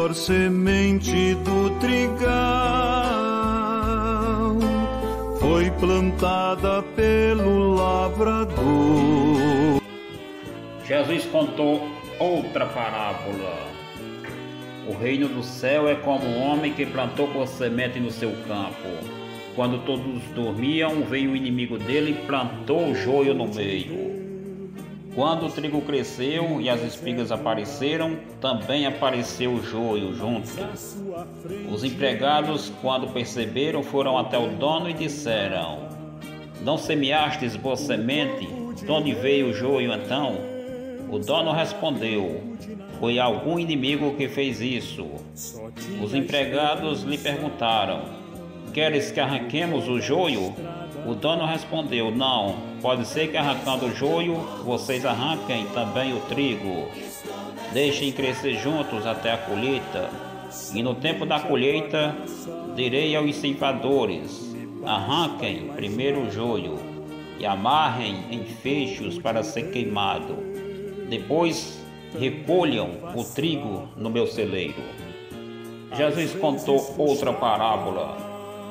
melhor semente do trigal foi plantada pelo lavrador. Jesus contou outra parábola. O reino do céu é como um homem que plantou boa semente no seu campo. Quando todos dormiam, veio o inimigo dele e plantou o joio no meio. Quando o trigo cresceu e as espigas apareceram, também apareceu o joio junto. Os empregados, quando perceberam, foram até o dono e disseram: Não semeastes boa semente? De onde veio o joio então? O dono respondeu: Foi algum inimigo que fez isso. Os empregados lhe perguntaram: Queres que arranquemos o joio? O dono respondeu: Não, pode ser que arrancando o joio, vocês arranquem também o trigo. Deixem crescer juntos até a colheita. E no tempo da colheita, direi aos ceifadores: Arranquem primeiro o joio e amarrem em feixes para ser queimado. Depois recolham o trigo no meu celeiro. Jesus contou outra parábola.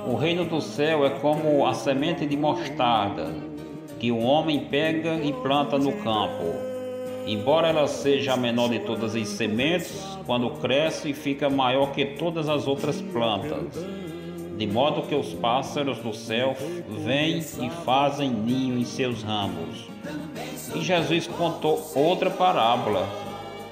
O reino do céu é como a semente de mostarda, que o homem pega e planta no campo. Embora ela seja a menor de todas as sementes, quando cresce fica maior que todas as outras plantas, de modo que os pássaros do céu vêm e fazem ninho em seus ramos. E Jesus contou outra parábola.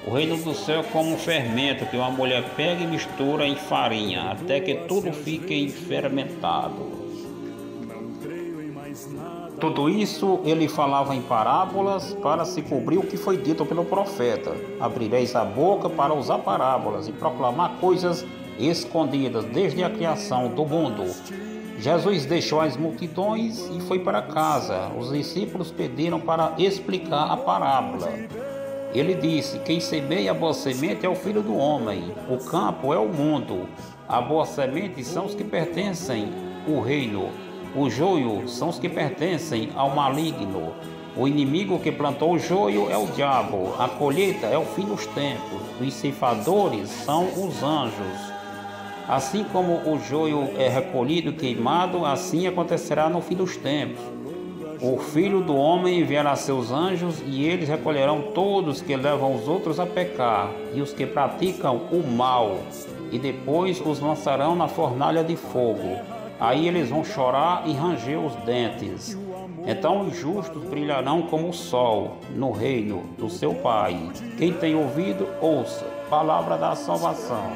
O reino do céu é como um fermento que uma mulher pega e mistura em farinha, até que tudo fique fermentado. Tudo isso ele falava em parábolas para se cobrir o que foi dito pelo profeta. Abrireis a boca para usar parábolas e proclamar coisas escondidas desde a criação do mundo. Jesus deixou as multidões e foi para casa. Os discípulos pediram para explicar a parábola. Ele disse: Quem semeia a boa semente é o Filho do Homem. O campo é o mundo. A boa semente são os que pertencem ao reino. O joio são os que pertencem ao maligno. O inimigo que plantou o joio é o diabo. A colheita é o fim dos tempos. Os ceifadores são os anjos. Assim como o joio é recolhido e queimado, assim acontecerá no fim dos tempos. O Filho do Homem enviará seus anjos e eles recolherão todos que levam os outros a pecar e os que praticam o mal, e depois os lançarão na fornalha de fogo. Aí eles vão chorar e ranger os dentes. Então os justos brilharão como o sol no reino do seu Pai. Quem tem ouvido, ouça. Palavra da salvação.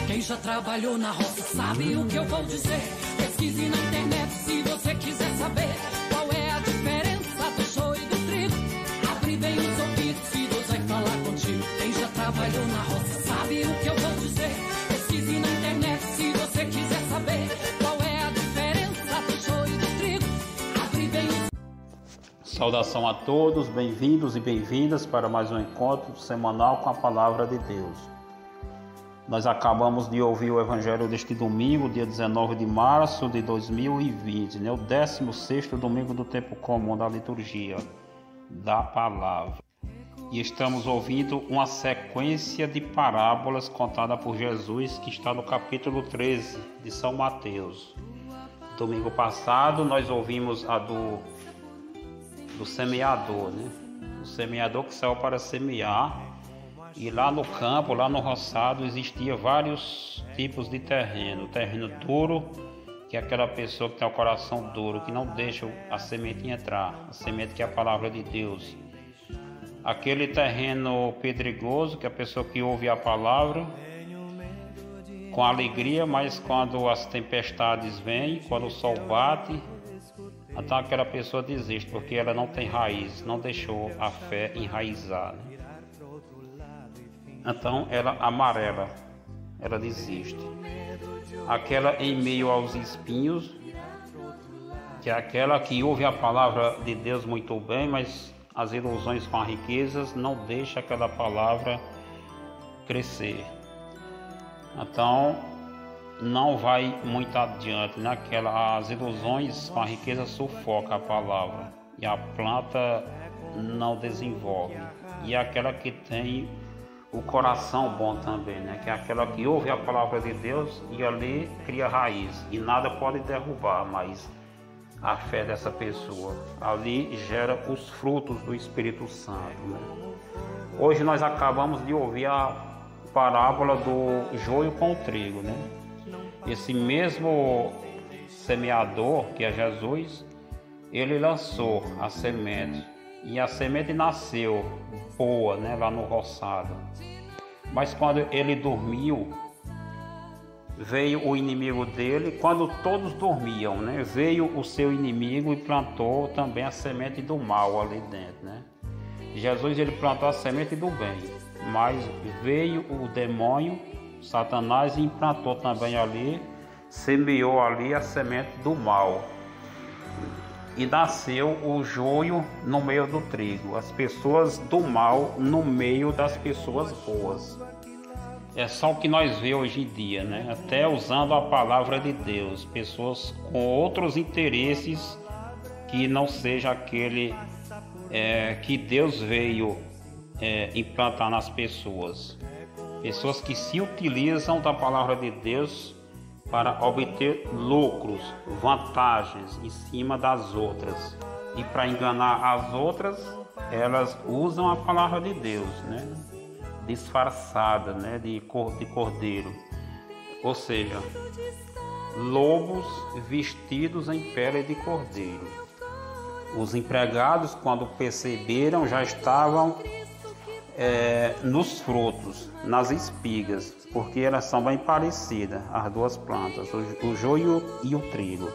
Quem já trabalhou na roça sabe o que eu vou dizer. Pesquise na internet se você quiser saber qual é a diferença do joio e do trigo. Abre bem os ouvidos e Deus vai falar contigo. Quem já trabalhou na roça sabe o que eu vou dizer. Pesquise na internet se você quiser saber qual é a diferença do joio e do trigo. Abre bem os... Saudação a todos, bem-vindos e bem-vindas para mais um encontro semanal com a Palavra de Deus. Nós acabamos de ouvir o Evangelho deste domingo, dia 19 de março de 2020, o 16º domingo do tempo comum da liturgia da Palavra. E estamos ouvindo uma sequência de parábolas contada por Jesus, que está no capítulo 13 de São Mateus. Domingo passado nós ouvimos a do semeador, O semeador que saiu para semear. E lá no campo, lá no roçado, existia vários tipos de terreno. Terreno duro, que é aquela pessoa que tem o coração duro, que não deixa a semente entrar, a semente que é a palavra de Deus. Aquele terreno pedregoso, que é a pessoa que ouve a palavra com alegria, mas quando as tempestades vêm, quando o sol bate, então aquela pessoa desiste, porque ela não tem raiz, não deixou a fé enraizar. Então ela amarela, ela desiste. Aquela em meio aos espinhos, que é aquela que ouve a palavra de Deus muito bem, mas as ilusões com as riquezas não deixam aquela palavra crescer. Então não vai muito adiante, as ilusões com a riqueza sufocam a palavra e a planta não desenvolve. E aquela que tem o coração bom também, né? Que é aquela que ouve a palavra de Deus e ali cria raiz. E nada pode derrubar mais a fé dessa pessoa. Ali gera os frutos do Espírito Santo, né? Hoje nós acabamos de ouvir a parábola do joio com o trigo, né? Esse mesmo semeador, que é Jesus, ele lançou a semente. E a semente nasceu boa, né, lá no roçado. Mas quando ele dormiu, veio o inimigo dele. Quando todos dormiam, né, veio o seu inimigo e plantou também a semente do mal ali dentro, né? Jesus, ele plantou a semente do bem, mas veio o demônio, Satanás, e implantou também ali, semeou ali a semente do mal. E nasceu o joio no meio do trigo, as pessoas do mal no meio das pessoas boas. É só o que nós vemos hoje em dia, né? Até usando a palavra de Deus, pessoas com outros interesses que não seja aquele que Deus veio implantar nas pessoas. Pessoas que se utilizam da palavra de Deus para obter lucros, vantagens em cima das outras. E para enganar as outras, elas usam a palavra de Deus, né? Disfarçada, né? de cordeiro. Ou seja, lobos vestidos em pele de cordeiro. Os empregados, quando perceberam, já estavam nos frutos, nas espigas, porque elas são bem parecidas, as duas plantas, o joio e o trigo.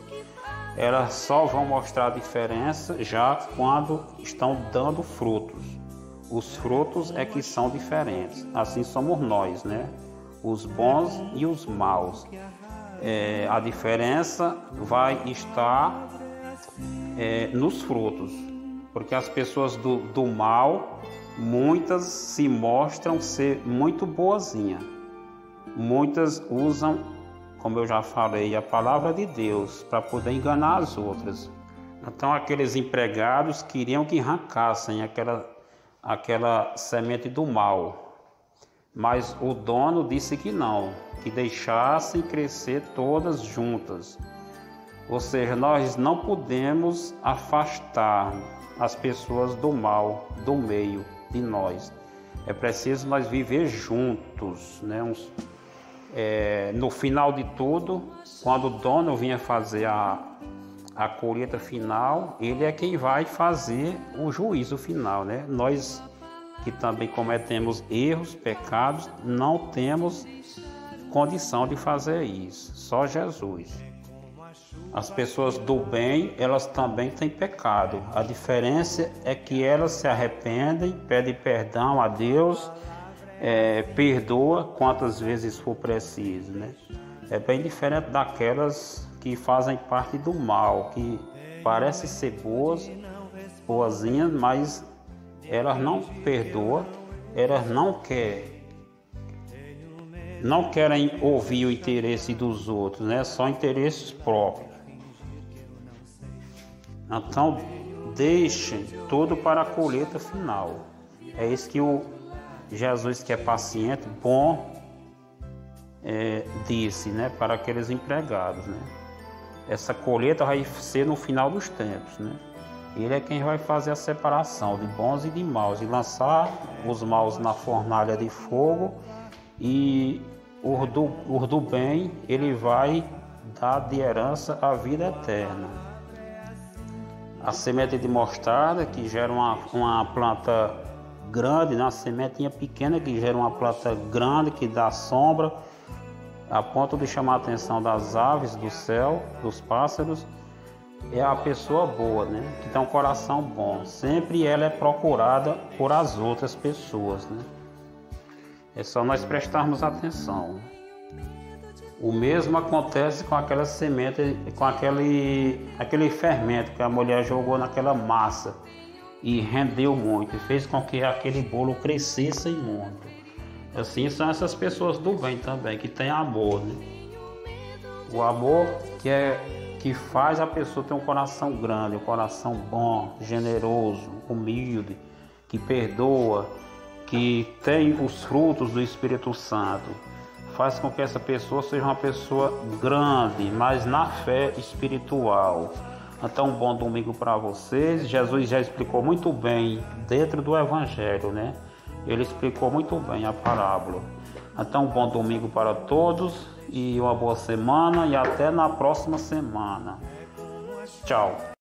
Elas só vão mostrar a diferença já quando estão dando frutos. Os frutos é que são diferentes. Assim somos nós, né? Os bons e os maus. A diferença vai estar nos frutos, porque as pessoas do mal, muitas se mostram ser muito boazinhas. Muitas usam, como eu já falei, a palavra de Deus para poder enganar as outras. Então aqueles empregados queriam que arrancassem aquela semente do mal. Mas o dono disse que não, que deixassem crescer todas juntas. Ou seja, nós não podemos afastar as pessoas do mal, do meio de nós. É preciso nós viver juntos, né? No final de tudo, quando o dono vinha fazer a colheita final, ele é quem vai fazer o juízo final, né? Nós que também cometemos erros, pecados, não temos condição de fazer isso, só Jesus. As pessoas do bem, elas também têm pecado. A diferença é que elas se arrependem, pedem perdão a Deus, perdoa quantas vezes for preciso, né? É bem diferente daquelas que fazem parte do mal, que parecem ser boazinhas, mas elas não perdoam, elas não querem ouvir o interesse dos outros, né? Só interesses próprios. Então, deixem tudo para a colheita final. É isso que o Jesus, que é paciente, bom, disse, né, para aqueles empregados, né? Essa colheita vai ser no final dos tempos, né? Ele é quem vai fazer a separação de bons e de maus, e lançar os maus na fornalha de fogo, e os do bem ele vai dar de herança a vida eterna. A semente de mostarda, que gera uma planta grande, né? Uma sementinha pequena que gera uma planta grande, que dá sombra, a ponto de chamar a atenção das aves do céu, dos pássaros. É a pessoa boa, né? Que tem um coração bom. Sempre ela é procurada por as outras pessoas, né? É só nós prestarmos atenção. O mesmo acontece com aquela semente, com aquele fermento que a mulher jogou naquela massa e rendeu muito, e fez com que aquele bolo crescesse muito. Assim são essas pessoas do bem também, que têm amor, né? O amor que faz a pessoa ter um coração grande, um coração bom, generoso, humilde, que perdoa, que tem os frutos do Espírito Santo, faz com que essa pessoa seja uma pessoa grande, mas na fé espiritual. Então, um bom domingo para vocês. Jesus já explicou muito bem dentro do Evangelho, né? Ele explicou muito bem a parábola. Então, um bom domingo para todos e uma boa semana e até na próxima semana. Tchau.